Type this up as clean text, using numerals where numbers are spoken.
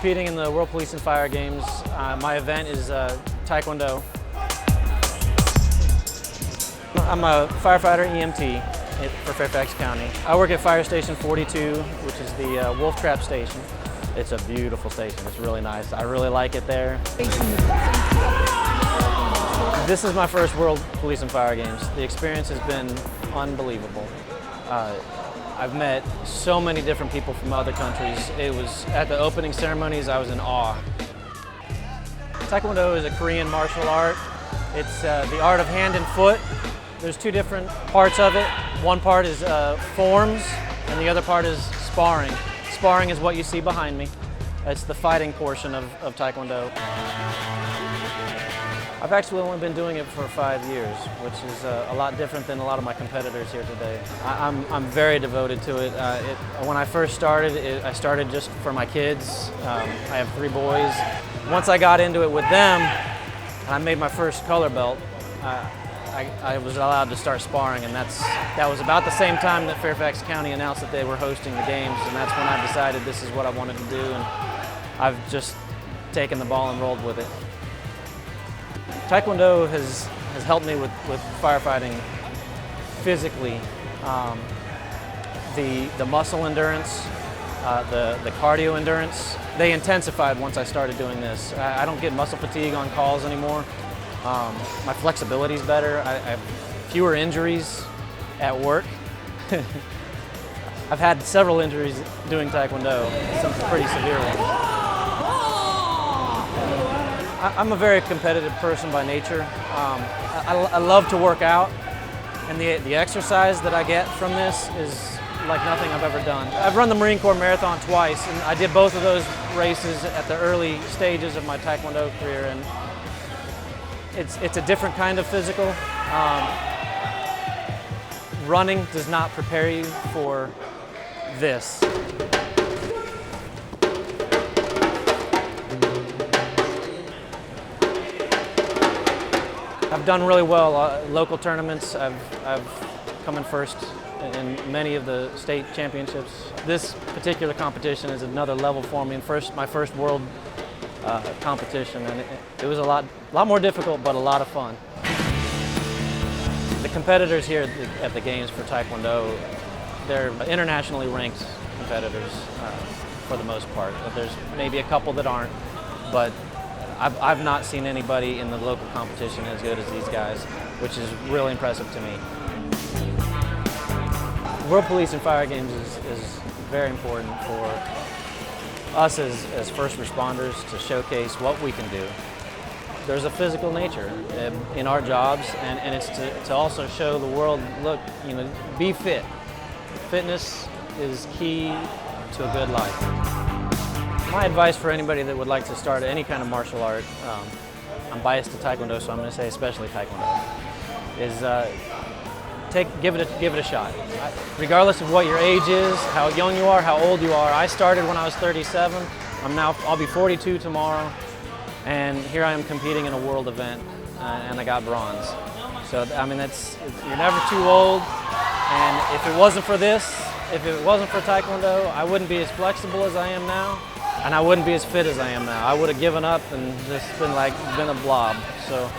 competing in the World Police and Fire Games. My event is Taekwondo. I'm a firefighter EMT for Fairfax County. I work at Fire Station 42, which is the wolf trap station. It's a beautiful station. It's really nice. I really like it there. This is my first World Police and Fire Games. The experience has been unbelievable. I've met so many different people from other countries. It was at the opening ceremonies, I was in awe. Taekwondo is a Korean martial art. It's the art of hand and foot. There's two different parts of it. One part is forms, and the other part is sparring. Sparring is what you see behind me. It's the fighting portion of Taekwondo. I've actually only been doing it for 5 years, which is a lot different than a lot of my competitors here today. I'm very devoted to it. When I first started, I started just for my kids. I have 3 boys. Once I got into it with them, and I made my first color belt, I was allowed to start sparring, and that was about the same time that Fairfax County announced that they were hosting the games, and that's when I decided this is what I wanted to do, and I've just taken the ball and rolled with it. Taekwondo has helped me with firefighting physically. The muscle endurance, the cardio endurance, they intensified once I started doing this. I don't get muscle fatigue on calls anymore. My flexibility is better. I have fewer injuries at work. I've had several injuries doing Taekwondo, some pretty severe ones. I'm a very competitive person by nature. I love to work out, and the exercise that I get from this is like nothing I've ever done. I've run the Marine Corps Marathon twice, and I did both of those races at the early stages of my Taekwondo career, and it's a different kind of physical. Running does not prepare you for this. I've done really well. Local tournaments, I've come in first in many of the state championships. This particular competition is another level for me, and my first world competition, and it was a lot more difficult, but a lot of fun. The competitors here at the games for Taekwondo, they're internationally ranked competitors for the most part. There's maybe a couple that aren't, but I've not seen anybody in the local competition as good as these guys, which is really impressive to me. World Police and Fire Games is very important for us as first responders to showcase what we can do. There's a physical nature in our jobs, and it's to also show the world, look, be fit. Fitness is key to a good life. My advice for anybody that would like to start any kind of martial art, I'm biased to Taekwondo, so I'm going to say especially Taekwondo, is give it a shot. Regardless of what your age is, how young you are, how old you are. I started when I was 37. I'll be 42 tomorrow, and here I am competing in a world event, and I got bronze. So I mean, you're never too old. And if it wasn't for this, if it wasn't for Taekwondo, I wouldn't be as flexible as I am now, and I wouldn't be as fit as I am now. I would have given up and just been a blob. So.